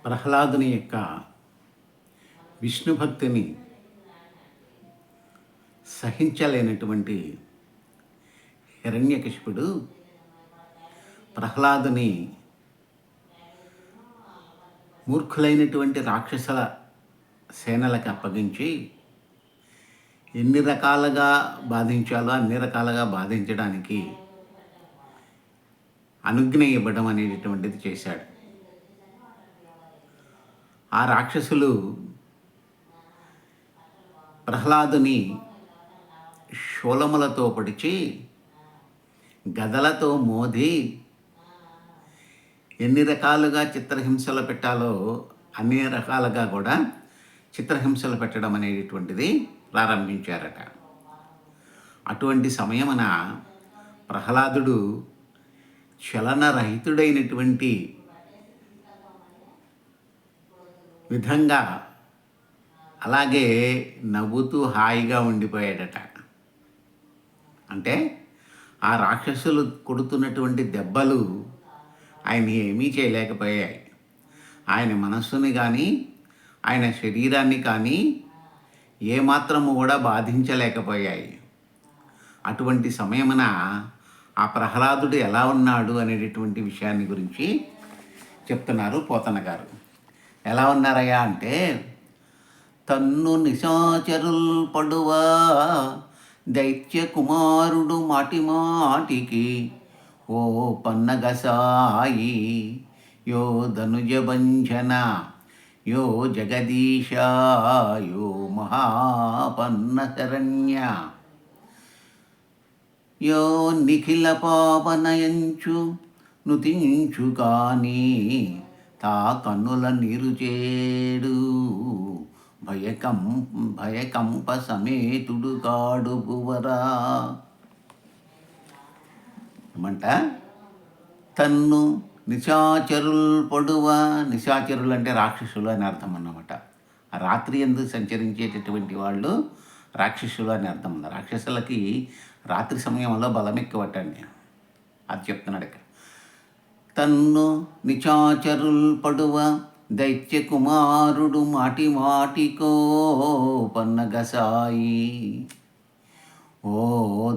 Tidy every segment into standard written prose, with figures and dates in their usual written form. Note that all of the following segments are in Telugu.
ప్రహ్లాదుని యొక్క విష్ణు భక్తిని సహించలేనటువంటి హిరణ్యకశిపుడు ప్రహ్లాదుని మూర్ఖులైనటువంటి రాక్షసుల సేనలకు అప్పగించి ఎన్ని రకాలుగా బాధించాలో అన్ని రకాలుగా బాధించడానికి అనుజ్ఞ ఇవ్వడం అనేటటువంటిది చేశాడు. ఆ రాక్షసులు ప్రహ్లాదుని శూలములతో పొడిచి గదలతో మోది ఎన్ని రకాలుగా చిత్రహింసలు పెట్టాలో అన్ని రకాలుగా కూడా చిత్రహింసలు పెట్టడం అనేటటువంటిది ప్రారంభించారట. అటువంటి సమయమున ప్రహ్లాదుడు చలనరహితుడైనటువంటి విధంగా అలాగే నవ్వుతూ హాయిగా ఉండిపోయాడట. అంటే ఆ రాక్షసులు కొడుతున్నటువంటి దెబ్బలు ఆయన ఏమీ చేయలేకపోయాయి. ఆయన మనస్సుని కానీ ఆయన శరీరాన్ని కానీ ఏమాత్రము కూడా బాధించలేకపోయాయి. అటువంటి సమయమున ఆ ప్రహ్లాదుడు ఎలా ఉన్నాడు అనేటటువంటి విషయాన్ని గురించి చెప్తున్నారు పోతన గారు. ఎలా ఉన్నారయ్యా అంటే, తన్ను నిశాచరుల్ పడువా దైత్య కుమారుడు మాటి మాటికి ఓ పన్నగసాయి యో ధనుజభంజన యో జగదీశ యో మహాపన్న శరణ్య యో నిఖిల పాపనయంచు నుతించు కానీ తా కన్నుల నీరు చేడు భయకంప సమేతుడు కాడు భువరా. ఏమంట? తన్ను నిశాచరుల్ పొడువ. నిశాచరులు అంటే రాక్షసులు అని అర్థం అన్నమాట. ఆ రాత్రి యందు సంచరించేటటువంటి వాళ్ళు రాక్షసులు అని అర్థం. రాక్షసులకి రాత్రి సమయంలో బలం ఎక్కువటండి, అది చెప్తున్నాడు ఇక్కడ. తన్ను నిశాచరుల్ పడువ దైత్య కుమారుడు మాటి మాటికో పన్నగసాయి ఓ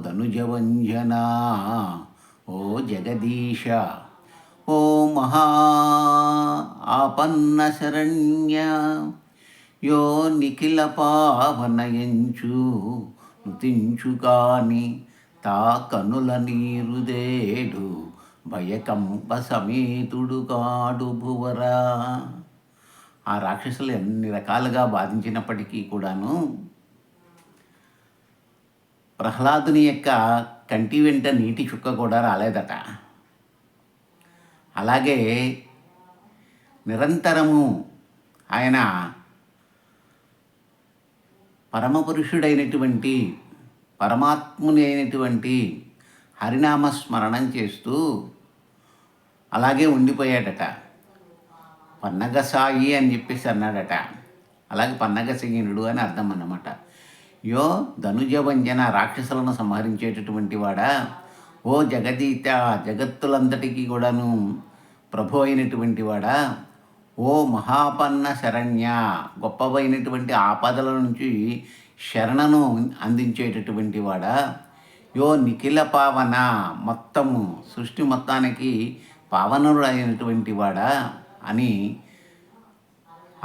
ధనుజవంజన ఓ జగదీశ ఓ మహా ఆపన్న శరణ్య యో నిఖిల పావనయంచు నుతించు కాని తా కనుల నీరుదేడు భయకంప సమేతుడు కాడు భువరా. ఆ రాక్షసులు ఎన్ని రకాలుగా బాధించినప్పటికీ కూడాను ప్రహ్లాదుని యొక్క కంటి వెంట నీటి చుక్క కూడా రాలేదట. అలాగే నిరంతరము ఆయన పరమపురుషుడైనటువంటి పరమాత్ముని అయినటువంటి హరినామస్మరణం చేస్తూ అలాగే ఉండిపోయాడట. పన్నగసాయి అని చెప్పేసి అన్నాడట. అలాగే పన్నగసీనుడు అని అర్థం అన్నమాట. యో ధనుజవంజన రాక్షసులను సంహరించేటటువంటి వాడా, ఓ జగదీత జగత్తులంతటికీ కూడాను ప్రభు అయినటువంటి వాడా, ఓ మహాపన్న శరణ్య గొప్పవైనటువంటి ఆపదల నుంచి శరణను అందించేటటువంటి వాడా, యో నిఖిల పావన మొత్తము సృష్టి మొత్తానికి పావనుడు అయినటువంటి వాడా అని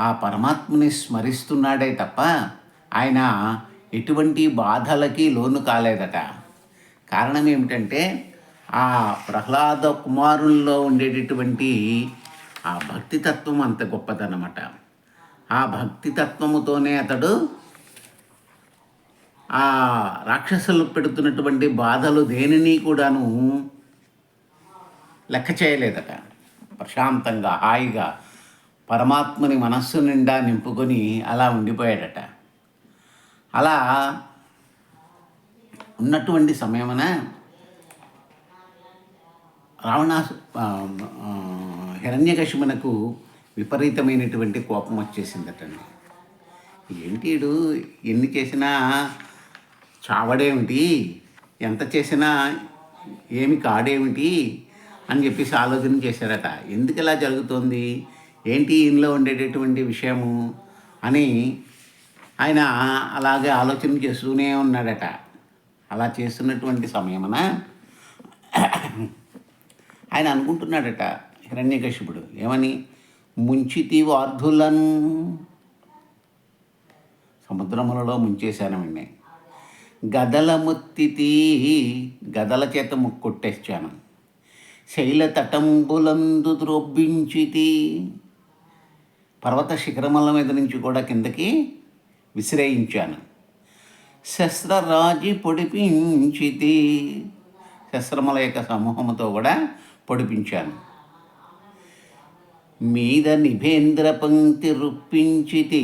ఆ పరమాత్మని స్మరిస్తున్నాడే తప్ప ఆయన ఎటువంటి బాధలకి లోను కాలేదట. కారణం ఏమిటంటే ఆ ప్రహ్లాద కుమారుల్లో ఉండేటటువంటి ఆ భక్తితత్వం అంత గొప్పదన్నమాట. ఆ భక్తితత్వముతోనే అతడు ఆ రాక్షసులు పెడుతున్నటువంటి బాధలు దేనిని కూడాను లెక్క చేయలేదట. ప్రశాంతంగా హాయిగా పరమాత్మని మనస్సు నిండా నింపుకొని అలా ఉండిపోయాడట. అలా ఉన్నటువంటి సమయమున హిరణ్యకశిపునకు విపరీతమైనటువంటి కోపం వచ్చేసిందటండి. ఏంటిడు ఎన్ని చేసినా చావడేమిటి, ఎంత చేసినా ఏమి కాడేమిటి అని చెప్పేసి ఆలోచన చేశారట. ఎందుకు ఇలా జరుగుతోంది, ఏంటి ఈయనలో ఉండేటటువంటి విషయము అని ఆయన అలాగే ఆలోచన చేస్తూనే ఉన్నాడట. అలా చేస్తున్నటువంటి సమయమున ఆయన అనుకుంటున్నాడట హిరణ్యకశిపుడు ఏమని, ముంచితి వార్ధులను సముద్రములలో ముంచేశానండి, గదల ముత్తితి గదల చేత కొట్టేశాను, శైల తటంబులందు ద్రోబ్బించితి పర్వత శిఖరముల మీద నుంచి కూడా కిందకి విసిరేయించాను, శస్త్రరాజి పొడిపించితి శస్త్రముల యొక్క సమూహముతో కూడా పొడిపించాను, మీద నిభేంద్ర పంక్తి రుప్పించితి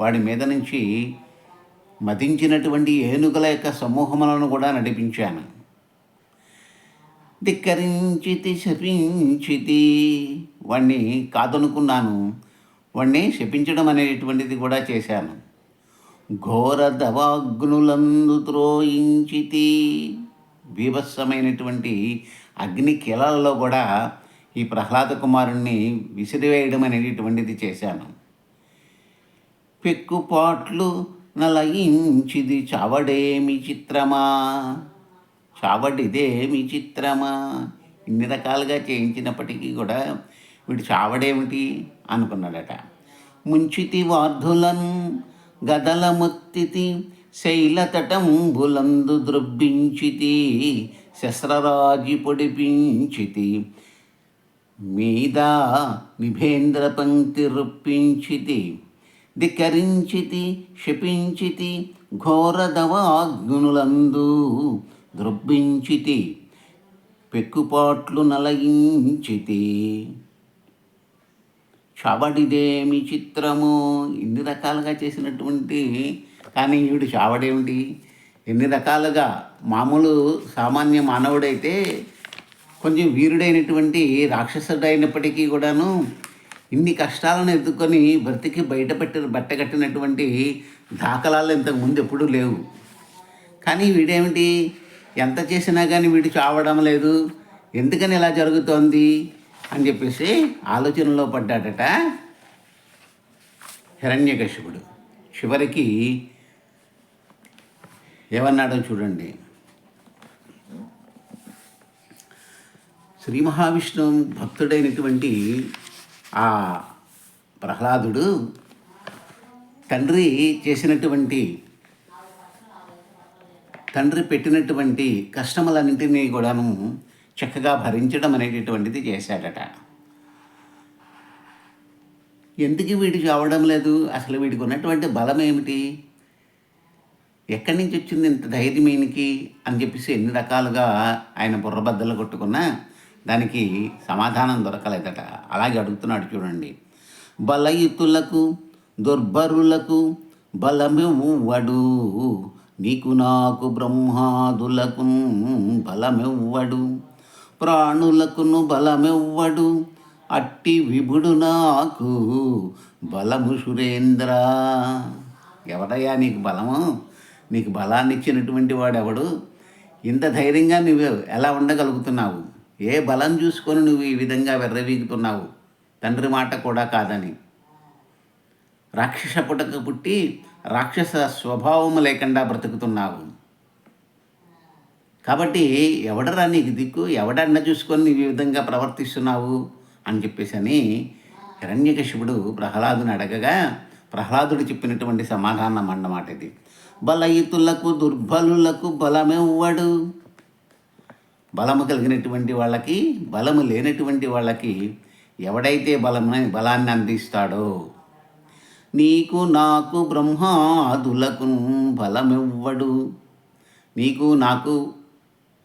వాడి మీద నుంచి మదించినటువంటి ఏనుగుల యొక్క సమూహములను కూడా నడిపించాను, ధిక్కరించితి శపించితి వాణ్ణి కాదనుకున్నాను, వాణ్ణి శపించడం అనేటువంటిది కూడా చేశాను, ఘోర దవాగ్నులందు త్రోయించితి బీభత్సమైనటువంటి అగ్ని కీలలలో కూడా ఈ ప్రహ్లాద కుమారుణ్ణి విసిరివేయడం అనేటువంటిది చేశాను, పెక్కుపాట్లు నలయించిది చావడేమి చిత్రమా చావడిదేమి చిత్రమా ఇన్ని రకాలుగా చేయించినప్పటికీ కూడా వీడు చావడేమిటి అనుకున్నాడట. ముంచితి వార్ధులన్ గదల ముత్తితి శైలతటంబులందు ద్రొబ్బించితి శస్త్రరాజి పొడిపించితి మీద నిభేంద్ర పంక్తి రుప్పించితి ధిక్కరించితి శపించితి ఘోరదవాగ్నులందు ద్రొబ్బించితి పెక్కుపాట్లు నలయించితి చావడిదేమి చిత్రము ఇన్ని రకాలుగా చేసినటువంటి కానీ వీడు చావడేమిటి, ఎన్ని రకాలుగా మామూలు సామాన్య మానవుడైతే కొంచెం వీరుడైనటువంటి రాక్షసుడైనప్పటికీ కూడాను ఇన్ని కష్టాలను ఎదుర్కొని బ్రతికి బట్టగట్టినటువంటి దాఖలాలు ఇంతకుముందు ఎప్పుడూ లేవు. కానీ వీడేమిటి, ఎంత చేసినా కానీ వీడు చావడం లేదు, ఎందుకని ఇలా జరుగుతోంది అని చెప్పేసి ఆలోచనలో పడ్డాడట హిరణ్యకశిపుడు. చివరికి ఏమన్నాడో చూడండి. శ్రీ మహావిష్ణువు భక్తుడైనటువంటి ఆ ప్రహ్లాదుడు తండ్రి పెట్టినటువంటి కష్టములన్నింటినీ కూడాను చక్కగా భరించడం అనేటటువంటిది చేశాడట. ఎందుకు వీడికి అవడం లేదు, అసలు వీడికి ఉన్నటువంటి బలం ఏమిటి, ఎక్కడి నుంచి వచ్చింది ఇంత ధైర్యం ఈయనకి అని చెప్పేసి ఎన్ని రకాలుగా ఆయన బుర్రబద్దలు కొట్టుకున్నా దానికి సమాధానం దొరకలేదట. అలాగే అడుగుతున్నాడు చూడండి. బలయుతులకు దుర్భరులకు బలమెవ్వడు, నీకు నాకు బ్రహ్మాదులకు బలమెవ్వడు, ప్రాణులకును బలమెవ్వడు, అట్టి విభుడు నాకు బలము సురేంద్ర. ఎవడయ్యా నీకు బలము, నీకు బలాన్ని ఇచ్చినటువంటి వాడెవడు, ఇంత ధైర్యంగా నువ్వు ఎలా ఉండగలుగుతున్నావు, ఏ బలం చూసుకొని నువ్వు ఈ విధంగా వెర్రవీగుతున్నావు, తండ్రి మాట కూడా కాదని. రాక్షస పుట్టక పుట్టి రాక్షస స్వభావము లేకుండా బ్రతుకుతున్నావు, కాబట్టి ఎవడరా నీకు దిక్కు, ఎవడన్న చూసుకొని నీవు ఈ విధంగా ప్రవర్తిస్తున్నావు అని చెప్పేసి అని హిరణ్యకశిపుడు ప్రహ్లాదుని అడగగా ప్రహ్లాదుడు చెప్పినటువంటి సమాధానం అన్నమాట ఇది. బలయుతులకు దుర్బలులకు బలమెవ్వడు, బలము కలిగినటువంటి వాళ్ళకి బలము లేనటువంటి వాళ్ళకి ఎవడైతే బలాన్ని అందిస్తాడో, నీకు నాకు బ్రహ్మాదులకు బలమెవ్వడు, నీకు నాకు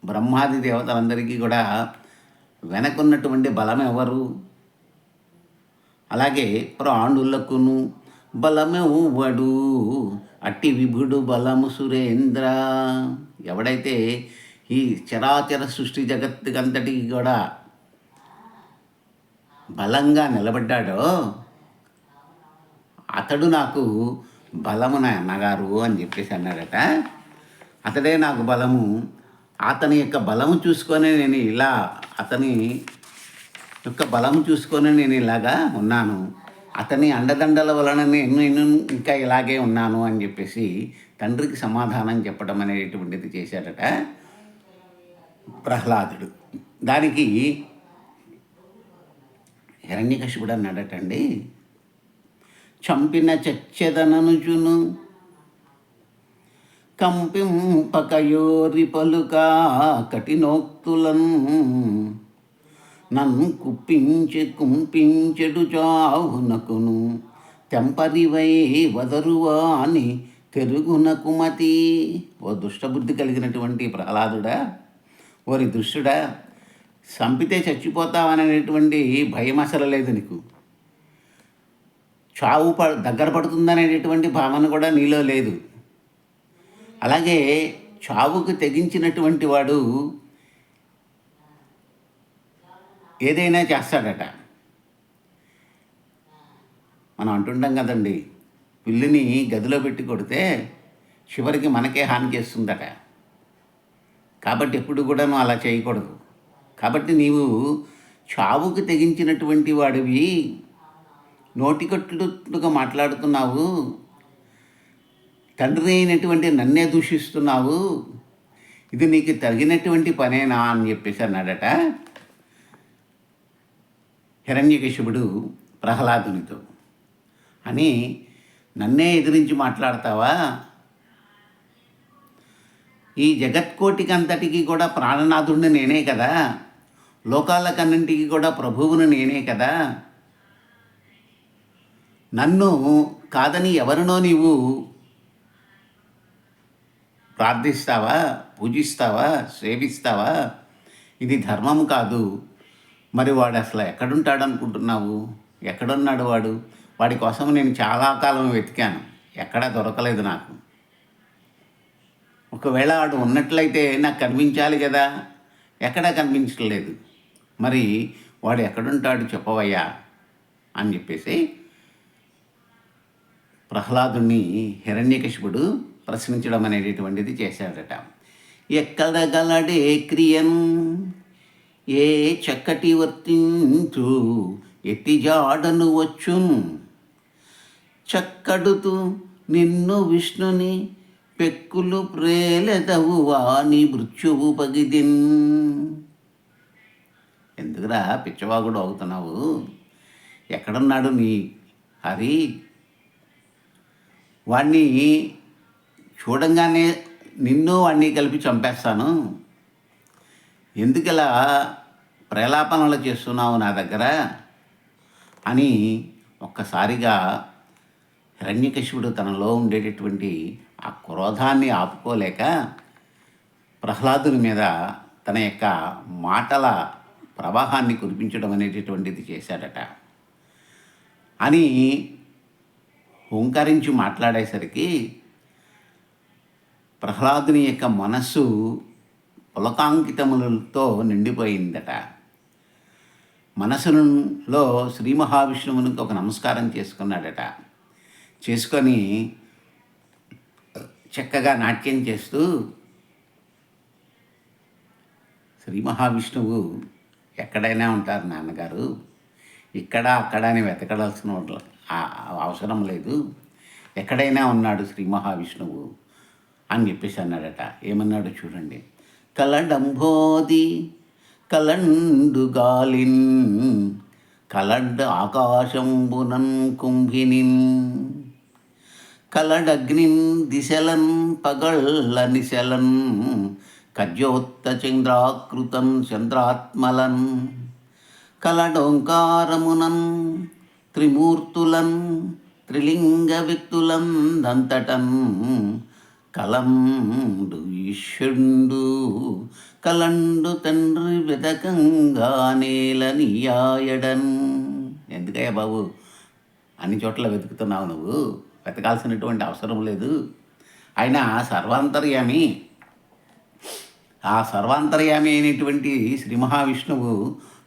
బ్రహ్మాది దేవతలందరికీ కూడా వెనకున్నటువంటి బలం ఎవరు, అలాగే ప్రాణులకును బలమెవ్వడు, అట్టి విభుడు బలము సురేంద్ర. ఎవడైతే ఈ చరాచర సృష్టి జగత్తుకంతటికి కూడా బలంగా నిలబడ్డాడో అతడు నాకు బలము నా అన్నగారు అని చెప్పేసి అన్నాడట. అతడే నాకు బలము, అతని యొక్క బలము చూసుకొని నేను ఇలా అతని యొక్క బలం చూసుకొని నేను ఇలాగా ఉన్నాను, అతని అండదండల వలన నేను ఇంకా ఇలాగే ఉన్నాను అని చెప్పేసి తండ్రికి సమాధానం చెప్పడం అనేటువంటిది చేశాడట ప్రహ్లాదుడు. దానికి హిరణ్యకశిపుడు అన్నాడటండి, చంపిన చచ్చెదననుచును కంపింపకయోరి పలుకా కఠినోక్తులను నన్ను కుంపించెడు చావునకును తెంపరివై వదరువా అని తెరుగునకుమతి. ఓ దుష్టబుద్ధి కలిగినటువంటి ప్రహ్లాదుడా, ఓరి దుష్టుడా, చంపితే చచ్చిపోతావనేటువంటి భయం అసలు లేదు నీకు. చావు దగ్గర పడుతుందనేటటువంటి భావన కూడా నీలో లేదు. అలాగే చావుకు తెగించినటువంటి వాడు ఏదైనా చేస్తాడట. మనం అంటుంటాం కదండి, పిల్లిని గదిలో పెట్టి కొడితే చివరికి మనకే హాని చేస్తుందట. కాబట్టి ఎప్పుడు కూడా నువ్వు అలా చేయకూడదు. కాబట్టి నీవు చావుకు తెగించినటువంటి వాడివి, నోటికట్టుగా మాట్లాడుతున్నావు, తండ్రి అయినటువంటి నన్నే దూషిస్తున్నావు, ఇది నీకు తగినటువంటి పనేనా అని చెప్పేసి అన్నాడట హిరణ్యకశిపుడు ప్రహ్లాదునితో. అని నన్నే ఎదిరించి మాట్లాడతావా? ఈ జగత్కోటికి అంతటికి కూడా ప్రాణనాథుడిని నేనే కదా, లోకాలకన్నింటికి కూడా ప్రభువుని నేనే కదా, నన్ను కాదని ఎవరినో నీవు ప్రార్థిస్తావా, పూజిస్తావా, సేవిస్తావా? ఇది ధర్మం కాదు. మరి వాడు అసలు ఎక్కడుంటాడు అనుకుంటున్నావు? ఎక్కడున్నాడు వాడు? వాడి కోసం నేను చాలా కాలం వెతికాను, ఎక్కడా దొరకలేదు నాకు. ఒకవేళ వాడు ఉన్నట్లయితే నాకు కనిపించాలి కదా, ఎక్కడా కనిపించలేదు. మరి వాడు ఎక్కడుంటాడు చెప్పవయ్యా అని చెప్పేసి ప్రహ్లాదుని హిరణ్యకశిపుడు ప్రశ్నించడం అనేటటువంటిది చేశాడట. ఎక్కడ గలడే క్రియన్ ఏ చక్కటి వర్తించు ఎట్టి జాడను వచ్చును చక్కడుతూ నిన్ను విష్ణుని పెక్కులు ప్రేలెదవు వాని మృత్యువు పగిదిన్. ఎందుకురా పిచ్చవాగుడు అవుతున్నావు? ఎక్కడున్నాడు నీ హరి? వాణ్ణి చూడంగానే నిన్ను వాణ్ణి కలిపి చంపేస్తాను. ఎందుకలా ప్రలాపనలు చేస్తున్నావు నా దగ్గర అని ఒక్కసారిగా హిరణ్యకశిపుడు తనలో ఉండేటటువంటి ఆ క్రోధాన్ని ఆపుకోలేక ప్రహ్లాదుని మీద తన యొక్క మాటల ప్రవాహాన్ని కురిపించడం అనేటటువంటిది చేశాడట. అని హుంకరించి మాట్లాడేసరికి ప్రహ్లాదుని యొక్క మనస్సు పులకాంకితములతో నిండిపోయిందట. మనసులో శ్రీ మహావిష్ణువునికి ఒక నమస్కారం చేసుకున్నాడట. చేసుకొని చక్కగా నాట్యం చేస్తూ శ్రీ మహావిష్ణువు ఎక్కడైనా ఉంటారు నాన్నగారు, ఇక్కడ అక్కడ అని వెతకడాల్సిన అవసరం లేదు, ఎక్కడైనా ఉన్నాడు శ్రీ మహావిష్ణువు అని చెప్పేసి అన్నాడట. ఏమన్నాడు చూడండి. కలడంబోది కలండు గాలిన్ కలడ్ ఆకాశంబునన్ కుంభినిన్ కలడగ్నిన్ దిశలన్ పగళ్ళ నిశలన్ కజ్యోత్త చంద్రాకృతం చంద్రాత్మలన్ కలడోంకారమునన్ త్రిమూర్తులన్ త్రిలింగ వ్యక్తులం దంతటన్ కలండు ఈశ్వరుండు కలండు తండ్రి వెతకంగా నేలనియాయడన్. ఎందుకయ్యా బాబు అన్ని చోట్ల వెతుకుతున్నావు? నువ్వు వెతకాల్సినటువంటి అవసరం లేదు. ఆయన సర్వాంతర్యామి. ఆ సర్వాంతర్యామి అయినటువంటి శ్రీ మహావిష్ణువు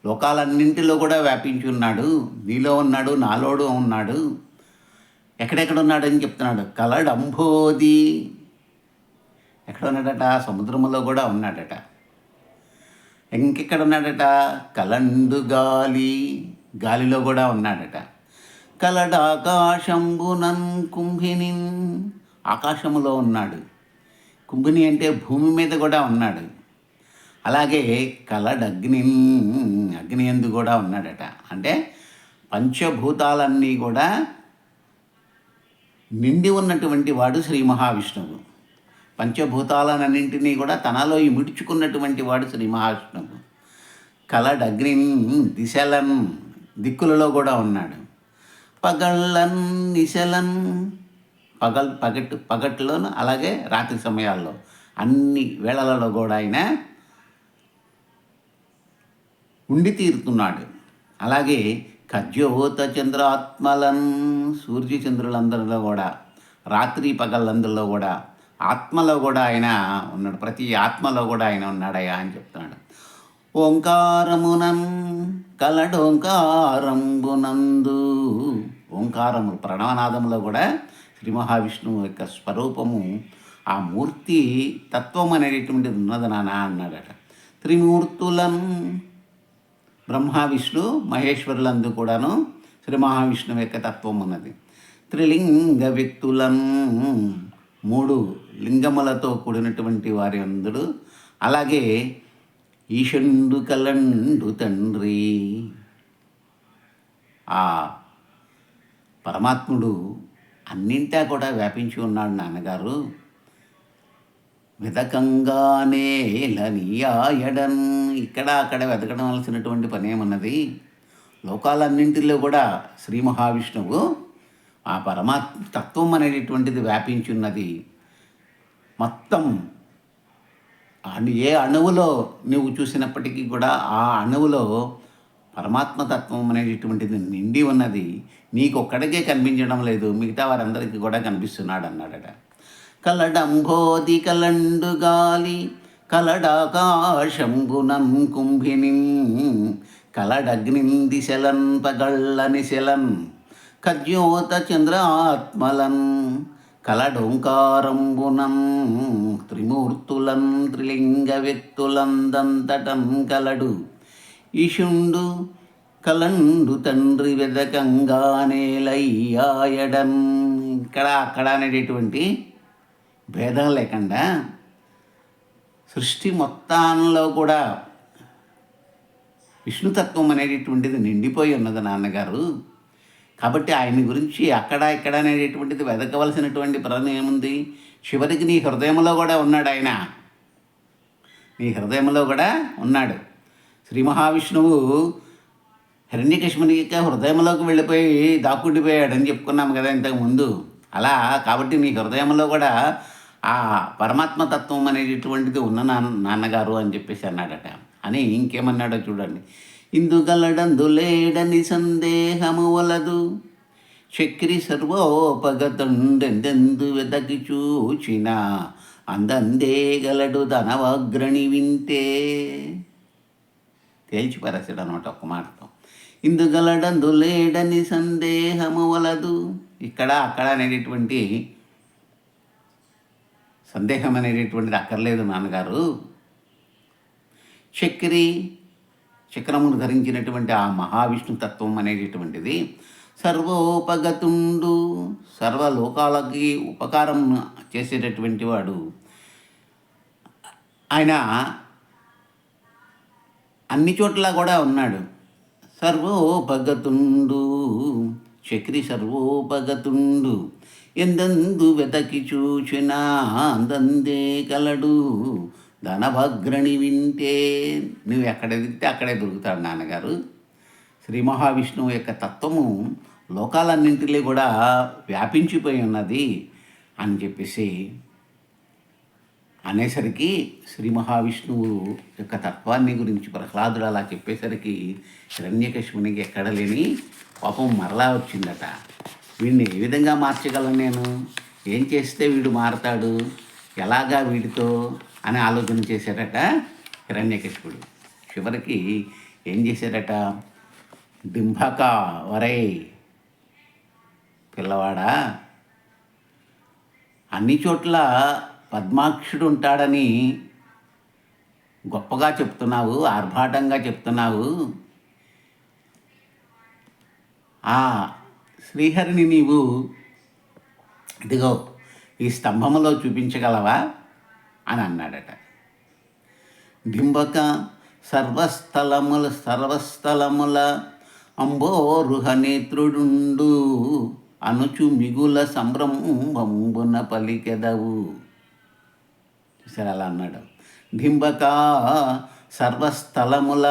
లోకాలన్నింటిలో కూడా వ్యాపించి ఉన్నాడు. నీలో ఉన్నాడు, నాలోడు ఉన్నాడు. ఎక్కడెక్కడ ఉన్నాడని చెప్తున్నాడు. కలడంబోది ఎక్కడ ఉన్నాడట? సముద్రంలో కూడా ఉన్నాడట. ఇంకెక్కడ ఉన్నాడట? కలండు గాలి, గాలిలో కూడా ఉన్నాడట. కలడాకాశంబునన్ కుంభినిన్, ఆకాశములో ఉన్నాడు. కుంభిని అంటే భూమి మీద కూడా ఉన్నాడు. అలాగే కలడగ్ని, అగ్ని యందు కూడా ఉన్నాడట. అంటే పంచభూతాలన్నీ కూడా నిండి ఉన్నటువంటి వాడు శ్రీ మహావిష్ణువు. పంచభూతాలన్నింటినీ కూడా తనలో ఇమిడ్చుకున్నటువంటి వాడు శ్రీ మహావిష్ణువు. కలడగ్ని దిశలన్, దిక్కులలో కూడా ఉన్నాడు. పగళ్ళన్ నిశలన్, పగట్టులోను అలాగే రాత్రి సమయాల్లో అన్ని వేళలలో కూడా ఆయన ఉండి తీరుతున్నాడు. అలాగే ఖజ్యోత చంద్రాత్మలన్, సూర్యచంద్రులందరిలో కూడా, రాత్రి పగళ్ళందరిలో కూడా, ఆత్మలో కూడా ఆయన ఉన్నాడు. ప్రతి ఆత్మలో కూడా ఆయన ఉన్నాడయ్యా అని చెప్తున్నాడు. ఓంకారమునన్ కలడోంకారంబునందు, ఓంకారము ప్రణవనాదంలో కూడా శ్రీ మహావిష్ణువు యొక్క స్వరూపము, ఆ మూర్తి తత్వం అనేటువంటిది ఉన్నది నాన్న అన్నాడట. త్రిమూర్తులను బ్రహ్మ విష్ణు మహేశ్వరులందు కూడాను శ్రీ మహావిష్ణువు యొక్క తత్వం ఉన్నది. త్రిలింగ వ్యక్తులను, 3 లింగములతో కూడినటువంటి వారి అందుడు. అలాగే ఈశండు కలండు తండ్రి, ఆ పరమాత్ముడు అన్నింటా కూడా వ్యాపించి ఉన్నాడు నాన్నగారు. వెదకంగానే లనియాయడన్, ఇక్కడ అక్కడ వెతకడం వలసినటువంటి పని ఏమున్నది? లోకాలన్నింటిలో కూడా శ్రీ మహావిష్ణువు ఆ పరమాత్మ తత్వం అనేటటువంటిది వ్యాపించి ఉన్నది. మొత్తం ఏ అణువులో నువ్వు చూసినప్పటికీ కూడా ఆ అణువులో పరమాత్మతత్వం అనేటటువంటిది నిండి ఉన్నది. నీకు ఒక్కడికే కనిపించడం లేదు, మిగతా వారందరికీ కూడా కనిపిస్తున్నాడు అన్నాడట. కలడంబోది కలండు గాలి కలడాకాశంబునం కుంభిని, కలడగ్నిన్ దిశలన్ పగళ్ళ నిశలన్, ఖజ్యోత చంద్రాత్మలన్ కలడోంకారంబునం, త్రిమూర్తులన్ త్రిలింగ వ్యక్తులందంతటం కలడు. ఈశుండు కలండు తండ్రి వెదకంగానేలయ్యాయడన్, ఇక్కడ అక్కడ అనేటటువంటి భేదం లేకుండా సృష్టి మొత్తంలో కూడా విష్ణుతత్వం అనేటటువంటిది నిండిపోయి ఉన్నది నాన్నగారు. కాబట్టి ఆయన గురించి అక్కడ ఇక్కడ అనేటటువంటిది వెదకవలసినటువంటి పని ఏముంది? చివరికి నీ హృదయంలో కూడా ఉన్నాడు ఆయన, నీ హృదయంలో కూడా ఉన్నాడు. శ్రీ మహావిష్ణువు హిరణ్యకశిపుని యొక్క హృదయంలోకి వెళ్ళిపోయి దాక్కుండిపోయాడని చెప్పుకున్నాము కదా ఇంతకుముందు. అలా కాబట్టి నీ హృదయంలో కూడా ఆ పరమాత్మతత్వం అనేటటువంటిది ఉన్న నాన్నగారు అని చెప్పేసి అన్నాడట. అని ఇంకేమన్నాడో చూడండి. ఇందుగలడందులేడని సందేహము వలదు, చక్రి సర్వోపగతుండెందెందు వెతకి చూచిన, అందందే గలడు ధనవాగ్రణి వింటే. తేల్చిపరచడు అనమాట ఒక్క మాటతో. ఇందుగలడందులేడని సందేహము వలదు, ఇక్కడ అక్కడ అనేటటువంటి సందేహం అనేటటువంటిది అక్కర్లేదు నాన్నగారు. చక్రమును ధరించినటువంటి ఆ మహావిష్ణు తత్వం అనేటటువంటిది సర్వోపగతుండు, సర్వలోకాలకి ఉపకారం చేసేటటువంటి వాడు. ఆయన అన్ని చోట్ల కూడా ఉన్నాడు. సర్వోపగతుండు, చక్రి సర్వోపగతుండు, ఎందందు వెతకి చూచినా అందందే కలడు ధనభగ్రణి వింటే. నువ్వు ఎక్కడ ఎదిగితే అక్కడే దొరుకుతాడు నాన్నగారు. శ్రీ మహావిష్ణువు యొక్క తత్వము లోకాలన్నింటిలో కూడా వ్యాపించిపోయి ఉన్నది అని చెప్పేసి అనేసరికి శ్రీ మహావిష్ణువు యొక్క తత్వాన్ని గురించి ప్రహ్లాదుడు అలా చెప్పేసరికి హిరణ్యకశిపునికి ఎక్కడ లేని కోపం మరలా వచ్చిందట. వీడిని ఏ విధంగా మార్చగలను నేను? ఏం చేస్తే వీడు మారతాడు? ఎలాగా వీడితో అని ఆలోచన చేశాడట హిరణ్యకశిపుడు. చివరికి ఏం చేశాడట? డింభక, వరై పిల్లవాడా, అన్ని చోట్ల పద్మాక్షుడు ఉంటాడని గొప్పగా చెప్తున్నావు, ఆర్భాటంగా చెప్తున్నావు. ఆ శ్రీహరిని నీవు ఇదిగో ఈ స్తంభములో చూపించగలవా అని అన్నాడట. డింబక సర్వస్థలముల అంబోరుహ నేత్రుడుండు అనుచు మిగుల సంభ్రమంబున పలికెదవు. సరే అలా అన్నాడు. డింబక సర్వస్థలముల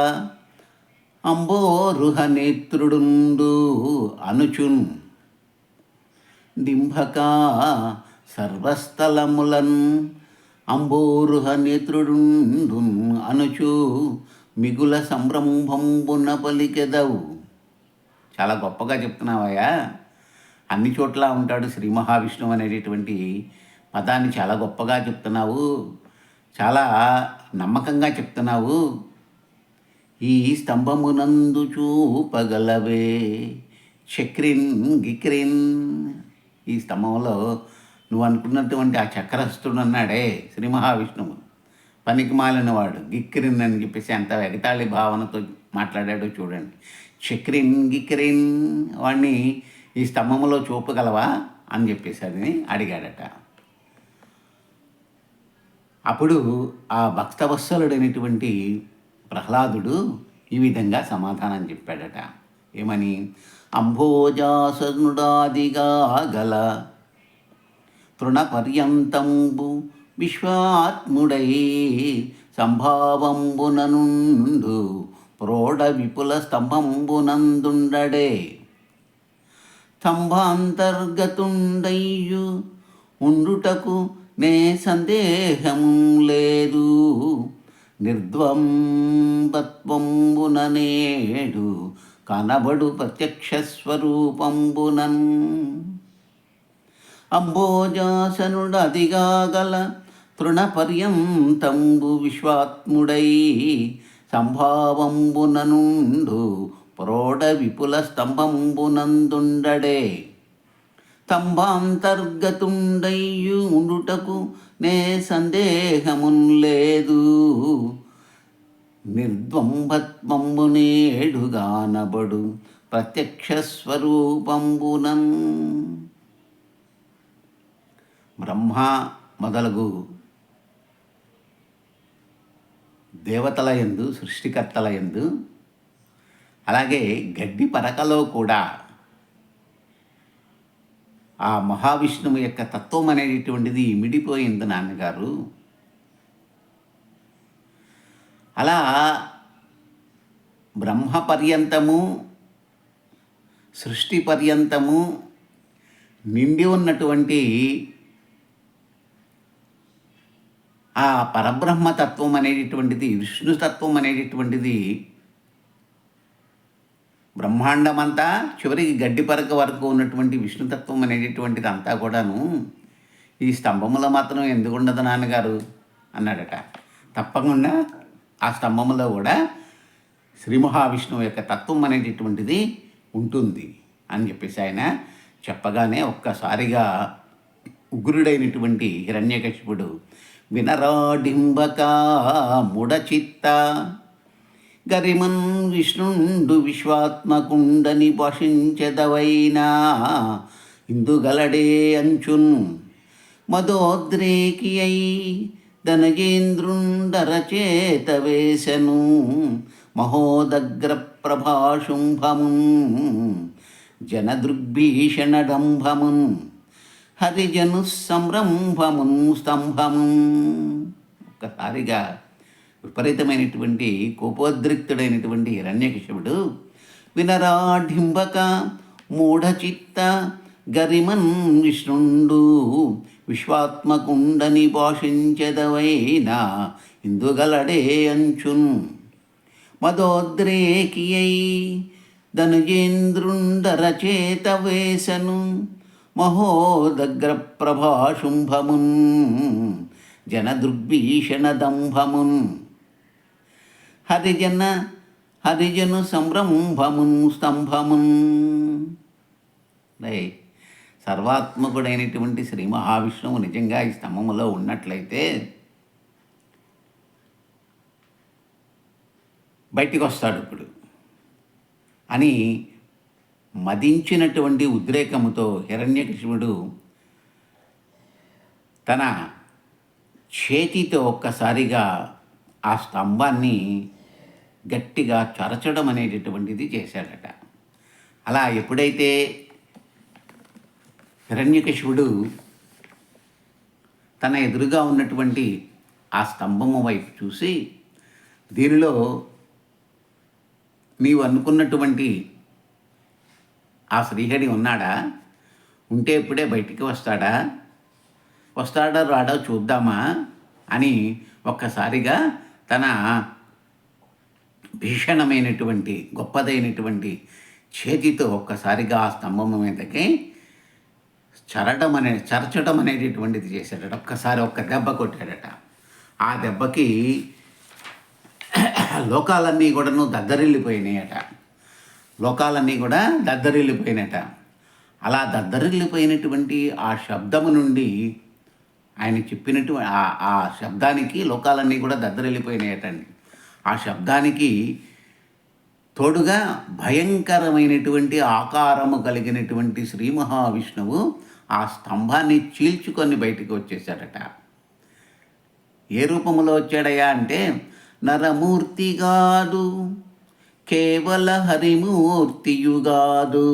అంబోరుహ నేత్రుడుండు అనుచున్. డింబక సర్వస్థలములన్ అంబోరుహ నేత్రుడుండు అనుచు మిగుల సంభ్రమంబున పలికెదవు. చాలా గొప్పగా చెప్తున్నావయ్యా. అన్ని చోట్ల ఉంటాడు శ్రీ మహావిష్ణువు అనేటటువంటి పదాన్ని చాలా గొప్పగా చెప్తున్నావు, చాలా నమ్మకంగా చెప్తున్నావు. ఈ స్తంభమునందు చూపగలవే చక్రిన్ గిక్రిన్. ఈ స్తంభంలో నువ్వు అనుకున్నటువంటి ఆ చక్రహస్తుడు అన్నాడే శ్రీ మహావిష్ణువు, పనికి మాలినవాడు, గిక్రిన్ అని చెప్పేసి అంత ఎగతాళి భావనతో మాట్లాడాడో చూడండి. చక్రిన్ గిక్రిన్ వాడిని ఈ స్తంభంలో చూపగలవా అని చెప్పేసి అని అడిగాడట. అప్పుడు ఆ భక్తవత్సలుడైనటువంటి ప్రహ్లాదుడు ఈ విధంగా సమాధానం చెప్పాడట. ఏమని? అంభోజాసనుడాదిగా గల తృణపర్యంతంబు విశ్వాత్ముడై సంభావంబుననుండు ప్రోఢ విపుల స్తంభంబునందుండడే. స్తంభాంతర్గతుండయ్యు ఉండుటకు నే సందేహం లేదు. నిర్ద్వంబత్వంబున నేడు కనబడు ప్రత్యక్ష స్వరూపంబునన్. అంబోజాసనుడదిగా గల తృణపర్యంతంబు విశ్వాత్ముడై సంభావంబుననుండు ప్రోఢ విపుల స్తంభంబునందుండడే. స్తంభాంతర్గతుండయ్యు ఉండుటకు నే సందేహమున్ లేదు. నిర్ద్వంబత్వంబునేడుగానబడు ప్రత్యక్ష స్వరూపంబునన్. బ్రహ్మ మొదలగు దేవతల యందు, సృష్టికర్తల యందు, అలాగే గడ్డి పరకలో కూడా ఆ మహావిష్ణువు యొక్క తత్వం అనేటటువంటిది ఇమిడిపోయింది నాన్నగారు. అలా బ్రహ్మ పర్యంతము, సృష్టి పర్యంతము నిండి ఉన్నటువంటి ఆ పరబ్రహ్మతత్వం అనేటటువంటిది, విష్ణుతత్వం అనేటటువంటిది బ్రహ్మాండమంతా చివరికి గడ్డి పరక వరకు ఉన్నటువంటి విష్ణుతత్వం అనేటటువంటిది అంతా కూడాను ఈ స్తంభంలో మాత్రం ఎందుకు ఉండదు నాన్నగారు అన్నాడట. తప్పకుండా ఆ స్తంభంలో కూడా శ్రీ మహావిష్ణువు యొక్క తత్వం అనేటటువంటిది ఉంటుంది అని చెప్పేసి ఆయన చెప్పగానే ఒక్కసారిగా ఉగ్రుడైనటువంటి హిరణ్యకశిపుడు వినరాడింబక ముడచిత్త గరిమన్ విష్ణుండు విశ్వాత్మకుండని భాషించెదవైనా ఇందుగలడే అంచున్ మదోద్రేకి అయి ధనజేంద్రుండరచేత వేశను మహోదగ్ర ప్రభాశుంభమున్ జనదృగ్భీషణడంభమున్ హరిజను సంరంభమున్ స్తంభమున్. ఒక్కసారిగా విపరీతమైనటువంటి కోపోద్రిక్తుడైనటువంటి హిరణ్యకశిపుడు వినరాఢింబక మూఢచిత్త గరిమన్ విష్ణుండు విశ్వాత్మకుండని భాషించెదవైనా ఇందుగలడే అంచున్ మదోద్రేకి అయి ధనుజేంద్రుండరచేత వేశను మహోదగ్ర ప్రభాశుంభమున్ జనదృగ్భీషణదంభమున్ హరిజను సంరంభమున్ స్తంభమున్. సర్వాత్మకుడైనటువంటి శ్రీ మహావిష్ణువు నిజంగా ఈ స్తంభములో ఉన్నట్లయితే బయటికి వస్తాడు ఇప్పుడు అని మదించినటువంటి ఉద్రేకముతో హిరణ్యకశిపుడు తన చేతితో ఒక్కసారిగా ఆ స్తంభాన్ని గట్టిగా చరచడం అనేటటువంటిది చేశాడట. అలా ఎప్పుడైతే హిరణ్యకశిపుడు తన ఎదురుగా ఉన్నటువంటి ఆ స్తంభము వైపు చూసి, దీనిలో నీవు అనుకున్నటువంటి ఆ శ్రీహరి ఉన్నాడా, ఉంటే ఇప్పుడే బయటికి వస్తాడో రాడో చూద్దామా అని ఒక్కసారిగా తన భీషణమైనటువంటి చేతితో ఒక్కసారిగా ఆ స్తంభం మీదకి చరచడం అనేటటువంటిది చేశాడట. ఒక్క దెబ్బ కొట్టాడట. ఆ దెబ్బకి లోకాలన్నీ కూడాను దద్దరిల్లిపోయినాయట. అలా దద్దరిల్లిపోయినటువంటి ఆ శబ్దము నుండి ఆయన చెప్పినట్టు ఆ శబ్దానికి లోకాలన్నీ కూడా దద్దరిల్లిపోయినాయటండి. ఆ శబ్దానికి తోడుగా భయంకరమైనటువంటి ఆకారము కలిగినటువంటి శ్రీ మహావిష్ణువు ఆ స్తంభాన్ని చీల్చుకొని బయటికి వచ్చేసాడట. ఏ రూపంలో వచ్చాడయ్యా అంటే, నరమూర్తిగాదు, కేవల హరిమూర్తియుగాదు,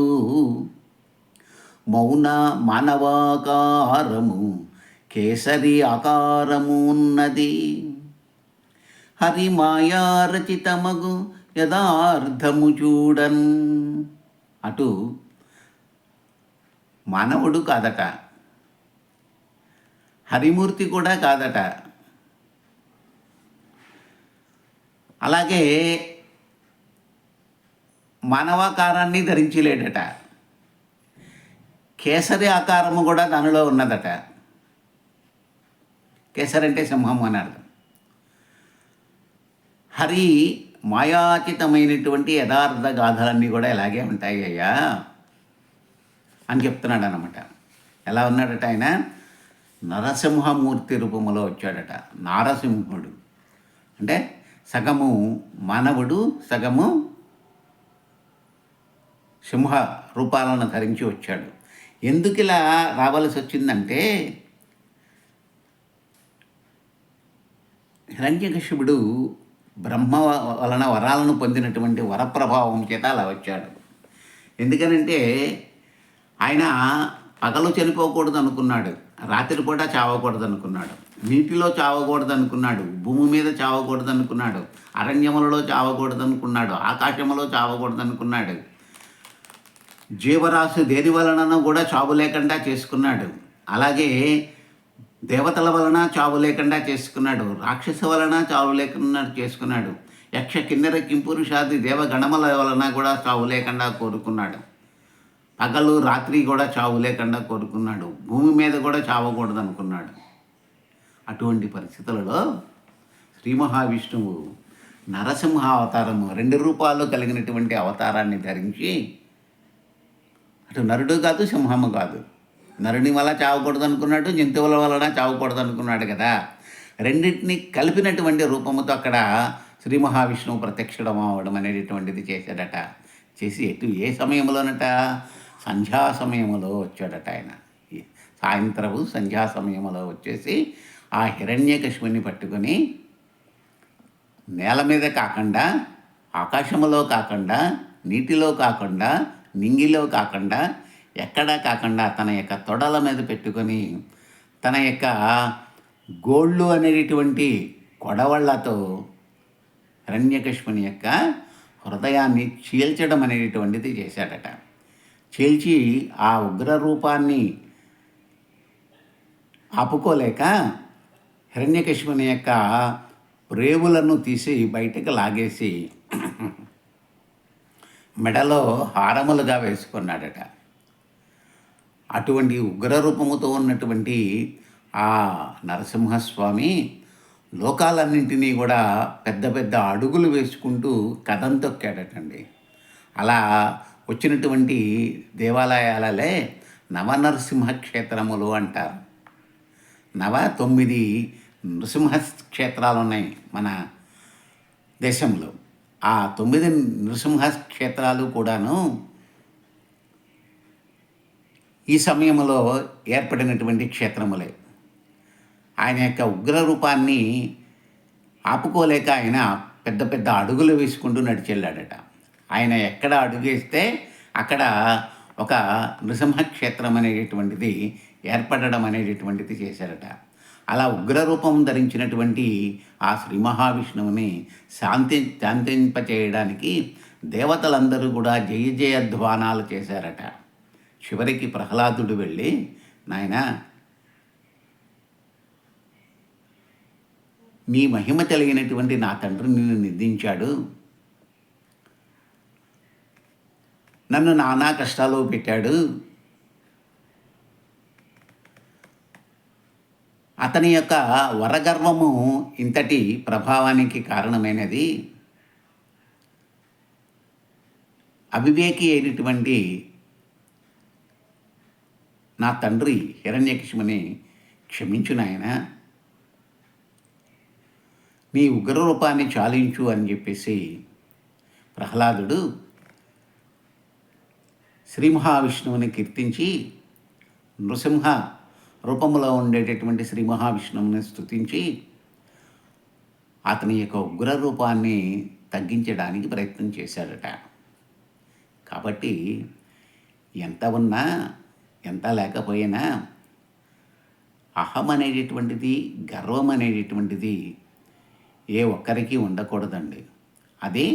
మౌన మానవాకారము కేసరి ఆకారము ఉన్నది, హరిమాయారచితమగు యథార్థము చూడన్. అటు మానవుడు కాదట, హరిమూర్తి కూడా కాదట, అలాగే మానవాకారాన్ని ధరించలేడట, కేసరి ఆకారము కూడా దానిలో ఉన్నదట. కేసరి అంటే సింహము అని అర్థం. హరి మాయాచితమైనటువంటి యథార్థ గాథలన్నీ కూడా ఇలాగే ఉంటాయి అయ్యా అని చెప్తున్నాడు అన్నమాట. ఎలా ఉన్నాడట ఆయన? నరసింహమూర్తి రూపంలో వచ్చాడట. నారసింహుడు అంటే సగము మానవుడు, సగము సింహ రూపాలను ధరించి వచ్చాడు. ఎందుకు ఇలా రావాల్సి వచ్చిందంటే, హిరణ్యకశిపుడు బ్రహ్మ వలన వరాలను పొందినటువంటి వరప్రభావం చేత అలా వచ్చాడు. ఎందుకనంటే ఆయన పగలు చనిపోకూడదు అనుకున్నాడు, రాత్రిపూట చావకూడదు అనుకున్నాడు, నీటిలో చావకూడదు అనుకున్నాడు, భూమి మీద చావకూడదు అనుకున్నాడు, అరణ్యములలో చావకూడదు అనుకున్నాడు, ఆకాశములో చావకూడదు అనుకున్నాడు, జీవరాశి దేని వలన కూడా చావు లేకుండా చేసుకున్నాడు. అలాగే దేవతల వలన చావు లేకుండా చేసుకున్నాడు, రాక్షస వలన చావు లేకుండా చేసుకున్నాడు, యక్ష కిన్నెర కింపురుషాది దేవగణముల వలన కూడా చావు లేకుండా కోరుకున్నాడు, పగలు రాత్రి కూడా చావు లేకుండా కోరుకున్నాడు, భూమి మీద కూడా చావకూడదు అనుకున్నాడు. అటువంటి పరిస్థితులలో శ్రీ మహావిష్ణువు నరసింహ అవతారము, 2 రూపాలు కలిగినటువంటి అవతారాన్ని ధరించి, అటు నరుడు కాదు, సింహము కాదు, నరుని వల్ల చావకూడదు అనుకున్నాడు, జంతువుల వలన చావకూడదు అనుకున్నాడు కదా. రెండింటిని కలిపినటువంటి రూపముతో అక్కడ శ్రీ మహావిష్ణువు ప్రత్యక్షడం అవ్వడం అనేటటువంటిది చేశాడట. చేసి ఏ సమయంలోనట? సంధ్యా సమయంలో వచ్చాడట ఆయన. సాయంత్రపు సంధ్యా సమయంలో వచ్చేసి ఆ హిరణ్యకశిపుని పట్టుకొని నేల మీద కాకుండా, ఆకాశములో కాకుండా, నీటిలో కాకుండా, నింగిలో కాకుండా, ఎక్కడా కాకుండా తన యొక్క తొడల మీద పెట్టుకొని తన యొక్క గోళ్ళు అనేటటువంటి కొడవళ్లతో హిరణ్యకశిపుని యొక్క హృదయాన్ని చీల్చడం అనేటటువంటిది చేశాడట. చీల్చి ఆ ఉగ్ర రూపాన్ని ఆపుకోలేక హిరణ్యకశిపుని యొక్క ప్రేవులను తీసి బయటకు లాగేసి మెడలో హారములుగా వేసుకున్నాడట. అటువంటి ఉగ్రరూపముతో ఉన్నటువంటి ఆ నరసింహస్వామి లోకాలన్నింటినీ కూడా పెద్ద పెద్ద అడుగులు వేసుకుంటూ కథం తొక్కాడటండి. అలా వచ్చినటువంటి దేవాలయాలలే నవనరసింహ క్షేత్రములు అంటారు. 9 నృసింహ క్షేత్రాలు ఉన్నాయి మన దేశంలో. ఆ 9 నృసింహ క్షేత్రాలు కూడాను ఈ సమయంలో ఏర్పడినటువంటి క్షేత్రములే. ఆయన యొక్క ఉగ్ర రూపాన్ని ఆపుకోలేక ఆయన పెద్ద పెద్ద అడుగులు వేసుకుంటూ నడిచెళ్ళాడట. ఆయన ఎక్కడ అడుగేస్తే అక్కడ ఒక నృసింహక్షేత్రం అనేటటువంటిది ఏర్పడడం అనేటటువంటిది చేశారట. అలా ఉగ్ర రూపం ధరించినటువంటి ఆ శ్రీ మహావిష్ణువుని శాంతింపచేయడానికి దేవతలందరూ కూడా జయ జయధ్వానాలు చేశారట. చివరికి ప్రహ్లాదుడు వెళ్ళి, నాయనా నీ మహిమ తెలియనటువంటి నా తండ్రి నిన్ను నిందించాడు, నన్ను నానా కష్టాలు పెట్టాడు, అతని యొక్క వరగర్వము ఇంతటి ప్రభావానికి కారణమైనది. అవివేకి అయినటువంటి నా తండ్రి హిరణ్యకశిపుని క్షమించు నాయన, నీ ఉగ్ర రూపాన్ని చాలించు అని చెప్పేసి ప్రహ్లాదుడు శ్రీ మహావిష్ణువుని కీర్తించి నృసింహ రూపంలో ఉండేటటువంటి శ్రీ మహావిష్ణువుని స్తుతించి అతని యొక్క ఉగ్ర రూపాన్ని తగ్గించడానికి ప్రయత్నం చేశాడట. కాబట్టి ఎంత ఉన్నా ఎంత లేకపోయినా అహం అనేటటువంటిది, గర్వం అనేటటువంటిది ఏ ఒక్కరికి ఉండకూడదండి. అది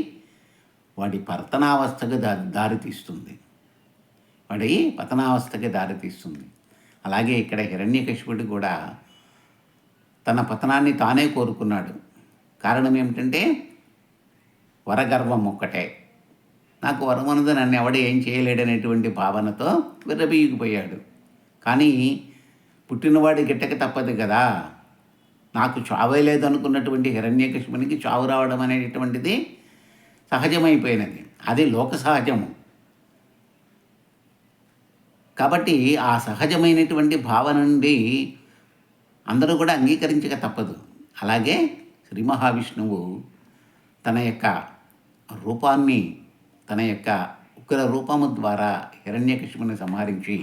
వాడి పతనావస్థకు దారితీస్తుంది. వాడి పతనావస్థకి దారితీస్తుంది. అలాగే ఇక్కడ హిరణ్యకశిపుడు కూడా తన పతనాన్ని తానే కోరుకున్నాడు. కారణం ఏమిటంటే వరగర్వం ఒక్కటే. నాకు వరమున్నది, నన్ను ఎవడు ఏం చేయలేడనేటువంటి భావనతో విర్రబీగిపోయాడు. కానీ పుట్టినవాడి గిట్టక తప్పదు కదా. నాకు చావే లేదనుకున్నటువంటి హిరణ్యకశిపునికి చావు రావడం అనేటటువంటిది సహజమైపోయినది. అది లోక సహజము. కాబట్టి ఆ సహజమైనటువంటి భావన నుండి అందరూ కూడా అంగీకరించక తప్పదు. అలాగే శ్రీ మహావిష్ణువు తన యొక్క రూపాన్ని, తన యొక్క ఉగ్ర రూపము ద్వారా హిరణ్యకశిపుని సంహరించి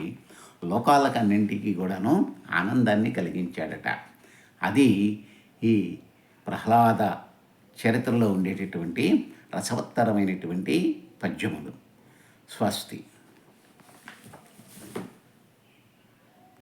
లోకాలకన్నింటికి కూడాను ఆనందాన్ని కలిగించాడట. అది ఈ ప్రహ్లాద చరిత్రలో ఉండేటటువంటి రసవత్తరమైనటువంటి పద్యములు. స్వస్తి.